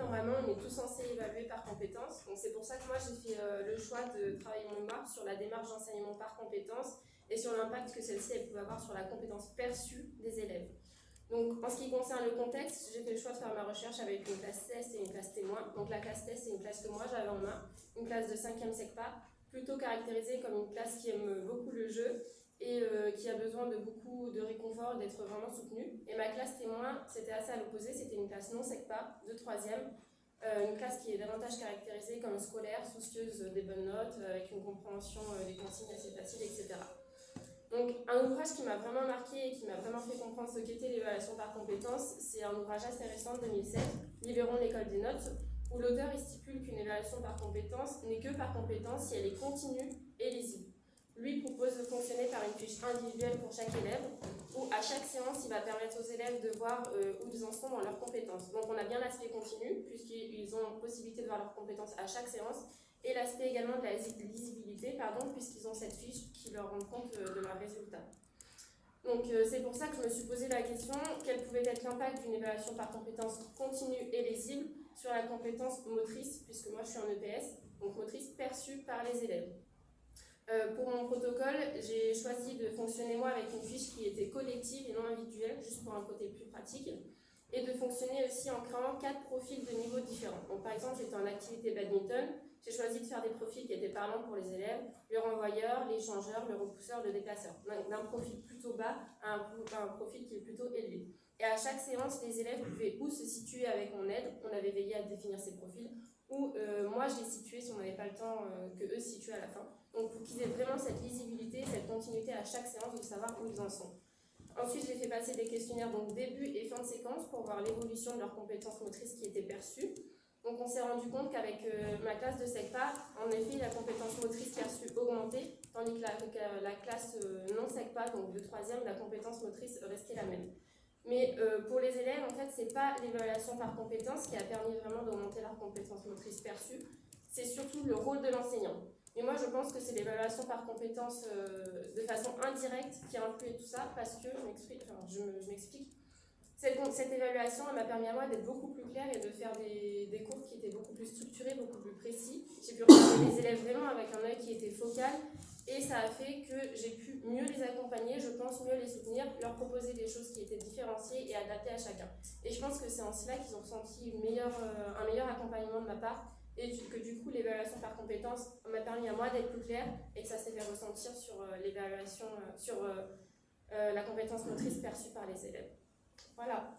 normalement, on est tous censés évaluer par compétences. Donc c'est pour ça que moi, j'ai fait le choix de travailler mon mémoire sur la démarche d'enseignement par compétences et sur l'impact que celle-ci pouvait avoir sur la compétence perçue des élèves. Donc en ce qui concerne le contexte, j'ai fait le choix de faire ma recherche avec une classe test et une classe témoin. Donc la classe test, c'est une classe que moi j'avais en main, une classe de 5e SECPA, plutôt caractérisée comme une classe qui aime beaucoup le jeu et qui a besoin de beaucoup de réconfort, d'être vraiment soutenue. Et ma classe témoin, c'était assez à l'opposé, c'était une classe non SECPA, de 3e, une classe qui est davantage caractérisée comme scolaire, soucieuse des bonnes notes, avec une compréhension des consignes assez facile, etc. Donc un ouvrage qui m'a vraiment marqué et qui m'a vraiment fait comprendre ce qu'était l'évaluation par compétences, c'est un ouvrage assez récent de 2007, Libérons l'école des notes, où l'auteur stipule qu'une évaluation par compétences n'est que par compétence si elle est continue et lisible. Lui propose de fonctionner par une fiche individuelle pour chaque élève, où à chaque séance, il va permettre aux élèves de voir où ils en sont dans leurs compétences. Donc on a bien l'aspect continu, puisqu'ils ont possibilité de voir leurs compétences à chaque séance, et l'aspect également de la lisibilité, puisqu'ils ont cette fiche qui leur rend compte de leurs résultats. Donc c'est pour ça que je me suis posé la question, quel pouvait être l'impact d'une évaluation par compétences continue et lisible sur la compétence motrice, puisque moi je suis en EPS, donc motrice perçue par les élèves. Pour mon protocole, j'ai choisi de fonctionner moi avec une fiche qui était collective et non individuelle, juste pour un côté plus pratique, et de fonctionner aussi en créant 4 profils de niveaux différents. Donc par exemple, j'étais en activité badminton, j'ai choisi de faire des profils qui étaient parlants pour les élèves, le renvoyeur, l'échangeur, le repousseur, le déplaceur. Donc d'un profil plutôt bas à un profil qui est plutôt élevé. Et à chaque séance, les élèves pouvaient ou se situer avec mon aide, on avait veillé à définir ces profils, ou moi je les situais si on n'avait pas le temps que eux se situaient à la fin. Donc pour qu'ils aient vraiment cette lisibilité, cette continuité à chaque séance de savoir où ils en sont. Ensuite, j'ai fait passer des questionnaires donc début et fin de séquence pour voir l'évolution de leurs compétences motrices qui étaient perçues. Donc on s'est rendu compte qu'avec ma classe de SECPA, en effet, la compétence motrice perçue augmentait, tandis que la classe non SECPA, donc de 3e, la compétence motrice restait la même. Mais pour les élèves, en fait, c'est pas l'évaluation par compétence qui a permis vraiment d'augmenter leur compétence motrice perçue, c'est surtout le rôle de l'enseignant. Et moi, je pense que c'est l'évaluation par compétences de façon indirecte qui a influé tout ça, parce que, je m'explique, cette évaluation m'a permis à moi d'être beaucoup plus claire et de faire des cours qui étaient beaucoup plus structurés, beaucoup plus précis. J'ai pu regarder les élèves vraiment avec un œil qui était focal, et ça a fait que j'ai pu mieux les accompagner, je pense mieux les soutenir, leur proposer des choses qui étaient différenciées et adaptées à chacun. Et je pense que c'est en cela qu'ils ont ressenti un meilleur accompagnement de ma part, et que du coup l'évaluation par compétences m'a permis à moi d'être plus claire et que ça s'est fait ressentir sur l'évaluation, sur la compétence motrice perçue par les élèves. Voilà.